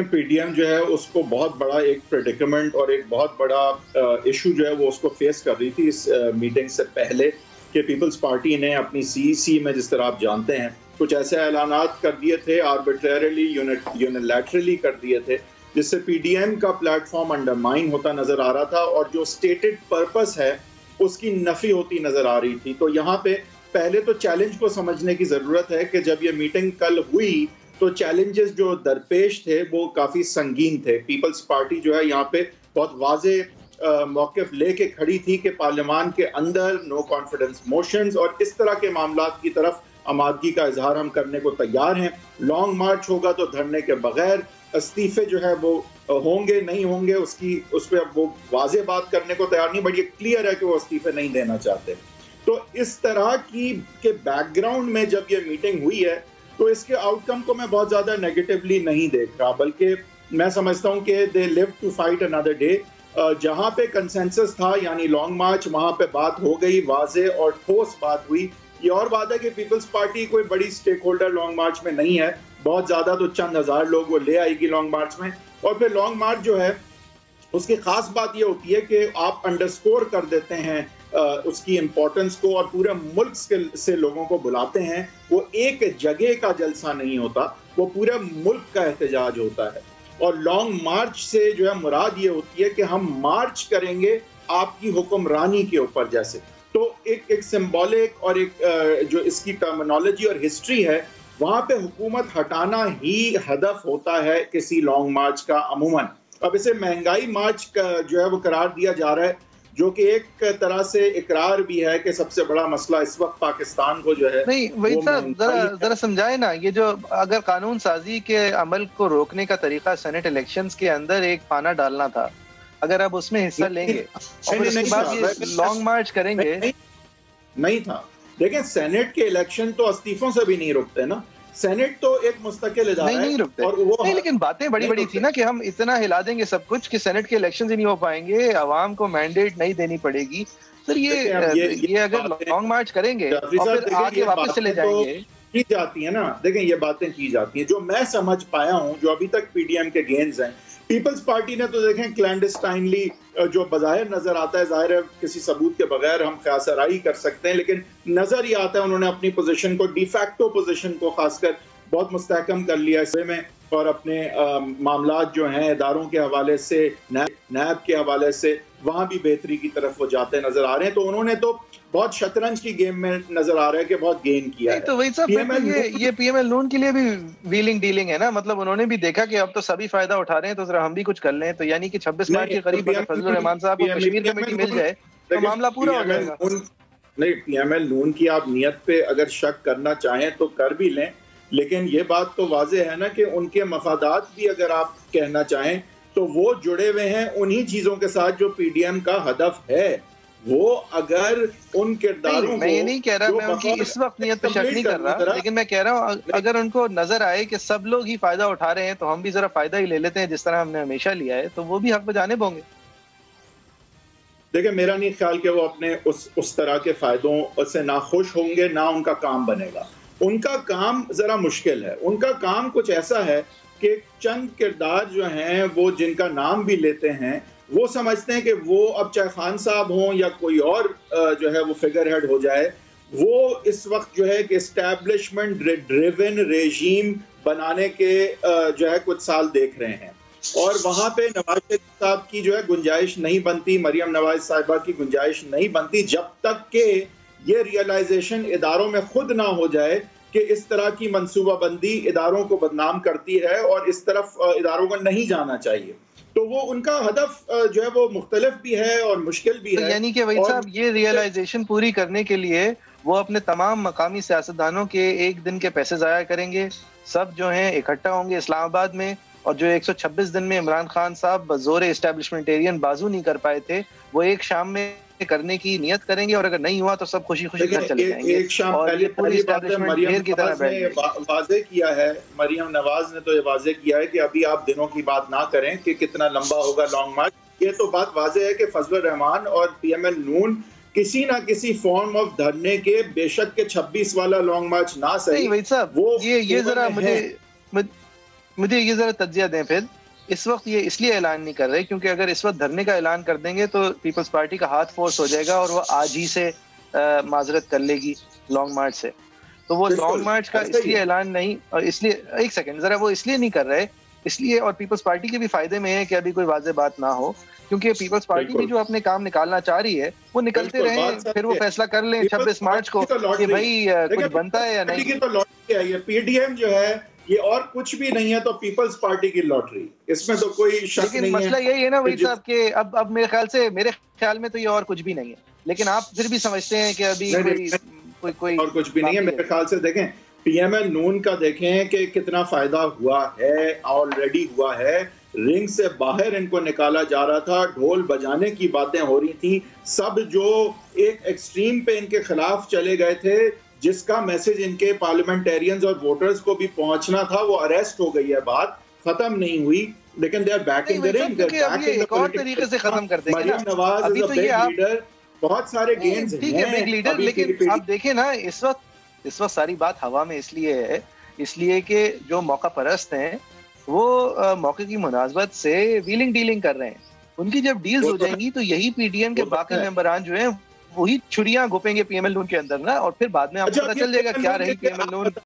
P D M جو ہے اس کو بہت بڑا ایک پریڈیکمنٹ اور ایک بہت بڑا ایشو جو ہے وہ اس کو فیس کر رہی تھی اس میٹنگ سے پہلے کہ پیپلز پارٹی نے اپنی سی میں جس طرح آپ جانتے ہیں کچھ ایسے اعلانات کر دیے تھے آربیٹریلی یونیلیٹرلی کر دیے تھے جس سے پی ڈی ایم کا پلیٹ فارم انڈرمائن ہوتا نظر آ رہا تھا اور جو اسٹیٹڈ پرپس ہے اس کی نفی ہوتی نظر آ رہی تھی. تو یہاں پہ پہلے تو چیلنج کو سمجھنے کی ضرورت ہے کہ جب یہ میٹنگ کل ہوئی تو چیلنجز جو درپیش تھے وہ کافی سنگین تھے. پیپلز پارٹی جو ہے یہاں پہ بہت واضح موقف لے کے کھڑی تھی کہ پارلیمان کے اندر نو کانفیڈنس موشنز اور اس طرح کے معاملات کی طرف آمادگی کا اظہار ہم کرنے کو تیار ہیں. لانگ مارچ ہوگا تو دھرنے کے بغیر استعفے جو ہے وہ ہوں گے نہیں ہوں گے اس پہ اب وہ واضح بات کرنے کو تیار نہیں, بٹ یہ کلیئر ہے کہ وہ استعفے نہیں دینا چاہتے. تو اس طرح کی کے بیک گراؤنڈ میں جب یہ میٹنگ ہوئی ہے تو اس کے آؤٹ کم کو میں بہت زیادہ نیگیٹیولی نہیں دیکھ رہا, بلکہ میں سمجھتا ہوں کہ دے لیو ٹو فائٹ انادر ڈے. جہاں پہ کنسنسس تھا یعنی لانگ مارچ وہاں پہ بات ہو گئی, واضح اور ٹھوس بات ہوئی. یہ اور بات ہے کہ پیپلز پارٹی کوئی بڑی سٹیک ہولڈر لانگ مارچ میں نہیں ہے, بہت زیادہ تو چند ہزار لوگ وہ لے آئے گی لانگ مارچ میں. اور پھر لانگ مارچ جو ہے اس کی خاص بات یہ ہوتی ہے کہ آپ انڈرسکور کر دیتے ہیں اس کی امپورٹنس کو اور پورے ملک سے لوگوں کو بلاتے ہیں. وہ ایک جگہ کا جلسہ نہیں ہوتا, وہ پورے ملک کا احتجاج ہوتا ہے. اور لانگ مارچ سے جو ہے مراد یہ ہوتی ہے کہ ہم مارچ کریں گے آپ کی حکمرانی کے اوپر جیسے. تو ایک سمبولک اور ایک جو اس کی ٹرمینالوجی اور ہسٹری ہے وہاں پہ حکومت ہٹانا ہی ہدف ہوتا ہے کسی لانگ مارچ کا عموماً. اب اسے مہنگائی مارچ کا جو ہے وہ قرار دیا جا رہا ہے جو کہ ایک طرح سے اقرار بھی ہے کہ سب سے بڑا مسئلہ اس وقت پاکستان کو جو ہے نہیں وہی صاحب ذرا سمجھائے نا, یہ جو اگر قانون سازی کے عمل کو روکنے کا طریقہ سینٹ الیکشنز کے اندر ایک پانا ڈالنا تھا, اگر آپ اس میں حصہ لیں گے اور پھر اس کے بعد یہ لانگ مارچ کریں گے. نہیں تھا. دیکھیں سینٹ کے الیکشن تو استعفوں سے بھی نہیں رکتے نا, سینٹ تو ایک مستقل ادارہ ہے. نہیں رکتے نہیں, لیکن باتیں بڑی بڑی تھی نا کہ ہم اتنا ہلا دیں گے سب کچھ کہ سینٹ کے الیکشنز ہی نہیں ہو پائیں گے, عوام کو مینڈیٹ نہیں دینی پڑے گی. سر یہ اگر لانگ مارچ کریں گے اور پھر آگے واپس چلے جائیں گے کی جاتی ہیں نا. دیکھیں یہ باتیں کی جاتی ہیں جو میں سمجھ پایا ہوں جو ابھی تک پی ڈی ایم کے گینز ہیں. پیپلز پارٹی نے تو دیکھیں کلینڈسٹائنلی جو بظاہر نظر آتا ہے, ظاہر ہے کسی ثبوت کے بغیر ہم قیاس آرائی کر سکتے ہیں, لیکن نظر ہی آتا ہے انہوں نے اپنی پوزیشن کو ڈی فیکٹو پوزیشن کو خاص کر بہت مستحکم کر لیا اس میں, اور اپنے معاملات جو ہیں اداروں کے حوالے سے نیب کے حوالے سے وہاں بھی بہتری کی طرف وہ جاتے نظر آ رہے ہیں. تو انہوں نے تو بہت شطرنج کی گیم میں نظر آ رہا ہے کہ بہت گین کیا ہے. تو وہی صاحب یہ پی ایم ایل نون کے لیے بھی ویلنگ ڈیلنگ ہے نا, مطلب انہوں نے بھی دیکھا کہ اب تو سبھی فائدہ اٹھا رہے ہیں تو ذرا ہم بھی کچھ کر لیں. تو یعنی کہ 26 مارچ کے قریب اگر فضل الرحمان صاحب کو کشمیر کمیٹی مل جائے تو معاملہ پورا ہو جائے گا. نہیں پی ایم ایل نون کی آپ نیت پہ اگر شک کرنا چاہیں تو کر بھی لیں, لیکن یہ بات تو واضح ہے نا کہ ان کے مفادات بھی اگر آپ کہنا چاہیں تو وہ جڑے ہوئے ہیں انہی چیزوں کے ساتھ جو پی ڈی ایم کا ہدف ہے. وہ اگر ان کرداروں میں یہ نہیں کہہ رہا, میں ان کی اس وقت نیت پہ شک نہیں کر رہا, لیکن میں کہہ رہا ہوں اگر ان کو نظر آئے کہ سب لوگ ہی فائدہ اٹھا رہے ہیں تو ہم بھی ذرا فائدہ ہی لے لیتے ہیں جس طرح ہم نے ہمیشہ لیا ہے, تو وہ بھی حق بجانب ہوں گے. دیکھیں میرا نہیں خیال کہ وہ اپنے اس طرح کے فائدوں سے ناخوش ہوں گے, نہ ان کا کام بنے گا. ان کا کام ذرا مشکل ہے. ان کا کام کچھ ایسا ہے کہ چند کردار جو ہیں وہ جن کا نام بھی لیتے ہیں وہ سمجھتے ہیں کہ وہ اب چاہے خان صاحب ہوں یا کوئی اور جو ہے وہ فگر ہیڈ ہو جائے, وہ اس وقت جو ہے کہ اسٹیبلشمنٹ ڈریون ریجیم بنانے کے جو ہے کچھ سال دیکھ رہے ہیں. اور وہاں پہ نواز شریف صاحب کی جو ہے گنجائش نہیں بنتی, مریم نواز صاحبہ کی گنجائش نہیں بنتی جب تک کہ یہ ریئلائزیشن اداروں میں خود نہ ہو جائے کہ اس طرح کی منصوبہ بندی اداروں کو بدنام کرتی ہے اور اس طرف اداروں کو نہیں جانا چاہیے. تو وہ ان کا ہدف جو ہے وہ مختلف بھی ہے اور مشکل بھی ہے. یعنی کہ وہی صاحب یہ ریئلائزیشن پوری کرنے کے لیے وہ اپنے تمام مقامی سیاستدانوں کے ایک دن کے پیسے ضائع کریں گے, سب جو ہیں اکٹھا ہوں گے اسلام آباد میں, اور جو 126 دن میں عمران خان صاحب بزور اسٹیبلشمنٹیرین بازو نہیں کر پائے تھے وہ ایک شام میں کرنے کی نیت کریں گے, اور اگر نہیں ہوا تو سب خوشی خوشی گھر چلے جائیں گے. ایک شام پہلے مریم نواز نے واضح کیا ہے, مریم نواز نے تو یہ واضح کیا ہے کہ ابھی آپ دنوں کی بات نہ کریں کہ کتنا لمبا ہوگا لانگ مارچ. یہ تو بات واضح ہے کہ فضل الرحمان اور پی ایم ایل نون کسی نہ کسی فارم آف دھرنے کے بے شک کے 26 والا لانگ مارچ نہ صحیح وہ یہ ذرا مجھے یہ ذرا تجزیہ دیں پھر. اس وقت یہ اس لیے اعلان نہیں کر رہے کیونکہ اگر اس وقت دھرنے کا اعلان کر دیں گے تو پیپلز پارٹی کا ہاتھ فورس ہو جائے گا اور وہ آج ہی سے معذرت کر لے گی لانگ مارچ سے. تو وہ لانگ مارچ کا اس لیے اعلان نہیں, اور اس لیے ایک سیکنڈ ذرا, وہ اس لیے نہیں کر رہے اس لیے, اور پیپلز پارٹی کے بھی فائدے میں ہے کہ ابھی کوئی واضح بات نہ ہو, کیونکہ پیپلز پارٹی بھی جو اپنے کام نکالنا چاہ رہی ہے وہ نکلتے رہیں, پھر وہ فیصلہ کر لیں 26 مارچ کو کہ بھائی کچھ بنتا ہے یا نہیں. پی ڈی ایم جو ہے یہ اور کچھ بھی نہیں ہے تو پیپلز پارٹی کی لاٹری, اس میں تو کوئی شک نہیں ہے. لیکن مسئلہ یہی ہے نا وحید صاحب کہ اب میرے خیال میں تو یہ اور کچھ بھی نہیں ہے, لیکن آپ پھر بھی سمجھتے ہیں کہ ابھی کوئی اور کچھ بھی نہیں ہے. میرے خیال سے دیکھیں پی ایم ایل نون کا دیکھیں کہ کتنا فائدہ ہوا ہے, آلریڈی ہوا ہے. رنگ سے باہر ان کو نکالا جا رہا تھا, ڈھول بجانے کی باتیں ہو رہی تھیں, سب جو ایک ایکسٹریم پہ ان کے خلاف چلے گئے تھے, جس کا میسج ان کے پارلیمنٹیرینز اور ووٹرز کو بھی پہنچنا تھا, وہ اریسٹ ہو گئی ہے. بات ختم نہیں ہوئی, لیکن دے آر بیک ان دی رنگ. ایک اور طریقے سے ختم کر دیں گے. مریم نواز از اے بگ لیڈر, بہت سارے گینز ہیں بگ لیڈر, لیکن آپ دیکھیں نا اس وقت ساری بات ہوا میں اس لیے ہے, اس لیے کہ جو موقع پرست ہیں وہ موقع کی مناسبت سے ویلنگ ڈیلنگ کر رہے ہیں. ان کی جب ڈیلز ہو جائیں گی تو یہی پی ڈی ایم کے باقی ممبران جو ہیں وہی چھڑیاں گھپیں گے پی ایم ایل نون کے اندر نا, اور پھر بعد میں آپ کو پتہ چل جائے گا کیا رہی پی ایم ایل نون.